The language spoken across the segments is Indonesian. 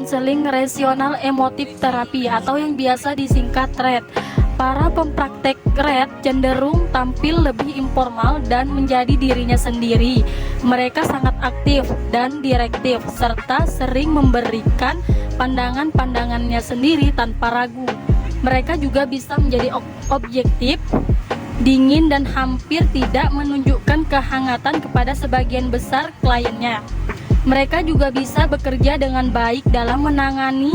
konseling rasional emotif terapi atau yang biasa disingkat RET. Para pempraktek RET cenderung tampil lebih informal dan menjadi dirinya sendiri. Mereka sangat aktif dan direktif serta sering memberikan pandangan-pandangannya sendiri tanpa ragu. Mereka juga bisa menjadi objektif, dingin dan hampir tidak menunjukkan kehangatan kepada sebagian besar kliennya. Mereka juga bisa bekerja dengan baik dalam menangani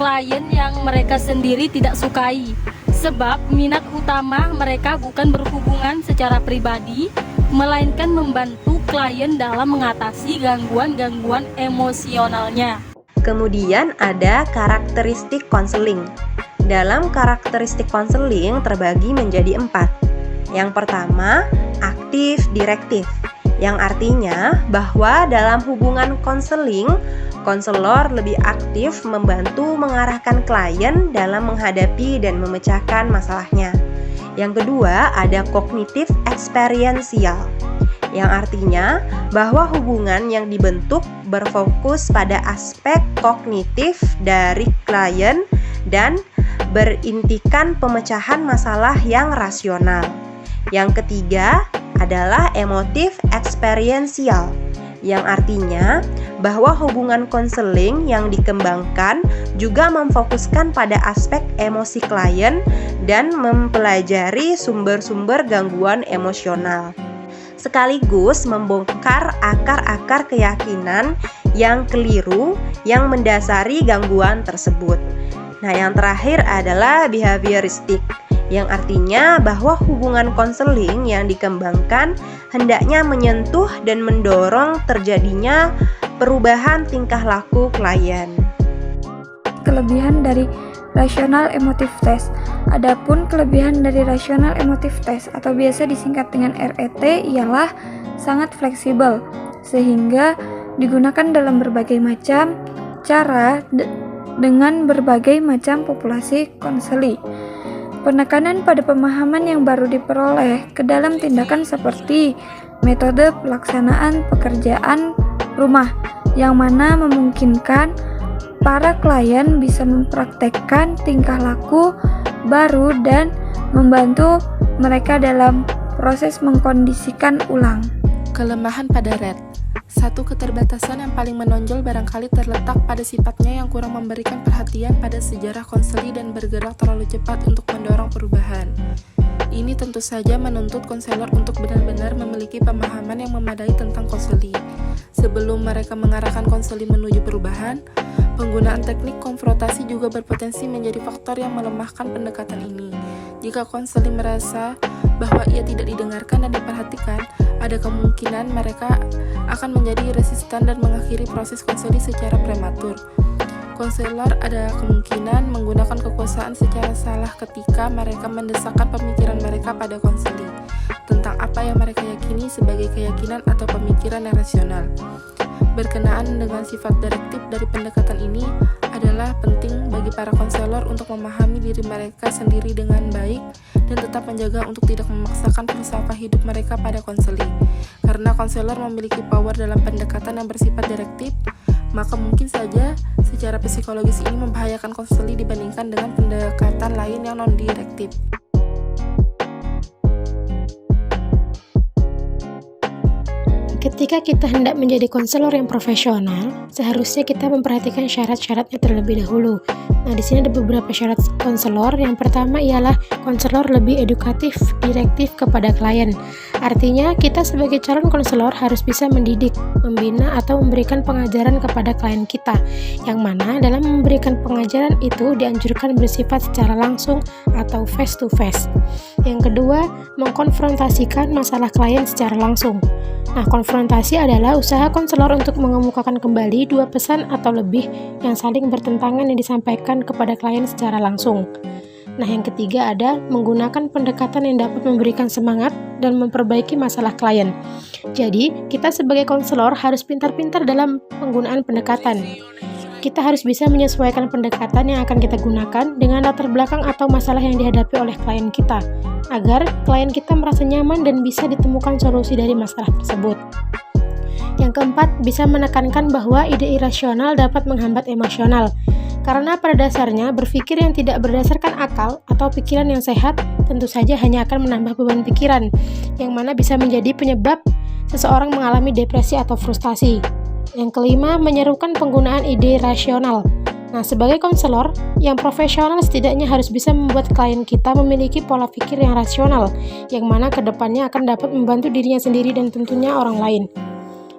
klien yang mereka sendiri tidak sukai. Sebab minat utama mereka bukan berhubungan secara pribadi, melainkan membantu klien dalam mengatasi gangguan-gangguan emosionalnya. Kemudian ada karakteristik konseling. Dalam karakteristik konseling terbagi menjadi 4. Yang pertama, aktif direktif, yang artinya bahwa dalam hubungan konseling, konselor lebih aktif membantu mengarahkan klien dalam menghadapi dan memecahkan masalahnya. Yang kedua, ada kognitif eksperiensial, yang artinya bahwa hubungan yang dibentuk berfokus pada aspek kognitif dari klien dan berintikan pemecahan masalah yang rasional. Yang ketiga adalah emotif eksperiensial, yang artinya bahwa hubungan konseling yang dikembangkan juga memfokuskan pada aspek emosi klien dan mempelajari sumber-sumber gangguan emosional, sekaligus membongkar akar-akar keyakinan yang keliru yang mendasari gangguan tersebut. Nah, yang terakhir adalah behavioristik, yang artinya bahwa hubungan konseling yang dikembangkan hendaknya menyentuh dan mendorong terjadinya perubahan tingkah laku klien. Kelebihan dari rational emotive test. Adapun kelebihan dari rational emotive test atau biasa disingkat dengan RET ialah sangat fleksibel sehingga digunakan dalam berbagai macam cara dengan berbagai macam populasi konseli. Penekanan pada pemahaman yang baru diperoleh ke dalam tindakan seperti metode pelaksanaan pekerjaan rumah yang mana memungkinkan para klien bisa mempraktekkan tingkah laku baru dan membantu mereka dalam proses mengkondisikan ulang. Kelemahan pada RET. Satu keterbatasan yang paling menonjol barangkali terletak pada sifatnya yang kurang memberikan perhatian pada sejarah konseli dan bergerak terlalu cepat untuk mendorong perubahan. Ini tentu saja menuntut konselor untuk benar-benar memiliki pemahaman yang memadai tentang konseli. Sebelum mereka mengarahkan konseli menuju perubahan, penggunaan teknik konfrontasi juga berpotensi menjadi faktor yang melemahkan pendekatan ini. Jika konseli merasa bahwa ia tidak didengarkan dan diperhatikan, ada kemungkinan mereka akan menjadi resisten dan mengakhiri proses konseli secara prematur. Konselor ada kemungkinan menggunakan kekuasaan secara salah ketika mereka mendesakkan pemikiran mereka pada konseli tentang apa yang mereka yakini sebagai keyakinan atau pemikiran yang rasional. Berkenaan dengan sifat direktif dari pendekatan ini adalah penting bagi para konselor untuk memahami diri mereka sendiri dengan baik dan tetap menjaga untuk tidak memaksakan filsafat hidup mereka pada konseli. Karena konselor memiliki power dalam pendekatan yang bersifat direktif, maka mungkin saja secara psikologis ini membahayakan konseli dibandingkan dengan pendekatan lain yang non-direktif. Ketika kita hendak menjadi konselor yang profesional, seharusnya kita memperhatikan syarat-syaratnya terlebih dahulu. Nah, di sini ada beberapa syarat konselor. Yang pertama ialah konselor lebih edukatif, direktif kepada klien. Artinya, kita sebagai calon konselor harus bisa mendidik, membina atau memberikan pengajaran kepada klien kita, yang mana dalam memberikan pengajaran itu dianjurkan bersifat secara langsung atau face to face. Yang kedua, mengkonfrontasikan masalah klien secara langsung. Nah, konfrontasi adalah usaha konselor untuk mengemukakan kembali dua pesan atau lebih yang saling bertentangan yang disampaikan kepada klien secara langsung. Nah, yang ketiga ada menggunakan pendekatan yang dapat memberikan semangat dan memperbaiki masalah klien. Jadi, kita sebagai konselor harus pintar-pintar dalam penggunaan pendekatan. Kita harus bisa menyesuaikan pendekatan yang akan kita gunakan dengan latar belakang atau masalah yang dihadapi oleh klien kita, agar klien kita merasa nyaman dan bisa ditemukan solusi dari masalah tersebut. Yang keempat, bisa menekankan bahwa ide irasional dapat menghambat emosional. Karena pada dasarnya, berpikir yang tidak berdasarkan akal atau pikiran yang sehat tentu saja hanya akan menambah beban pikiran, yang mana bisa menjadi penyebab seseorang mengalami depresi atau frustasi. Yang kelima, menyerukan penggunaan ide rasional. Nah, sebagai konselor yang profesional setidaknya harus bisa membuat klien kita memiliki pola pikir yang rasional, yang mana kedepannya akan dapat membantu dirinya sendiri dan tentunya orang lain.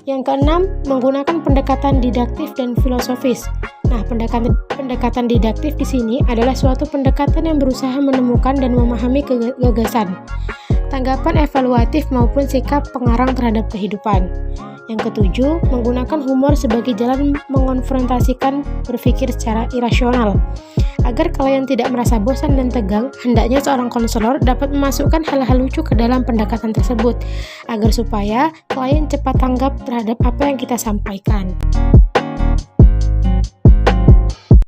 Yang keenam, menggunakan pendekatan didaktif dan filosofis. Nah, pendekatan didaktif di sini adalah suatu pendekatan yang berusaha menemukan dan memahami gagasan, tanggapan evaluatif maupun sikap pengarang terhadap kehidupan. Yang ketujuh, menggunakan humor sebagai jalan mengonfrontasikan berpikir secara irasional. Agar klien tidak merasa bosan dan tegang, hendaknya seorang konselor dapat memasukkan hal-hal lucu ke dalam pendekatan tersebut, agar supaya klien cepat tanggap terhadap apa yang kita sampaikan.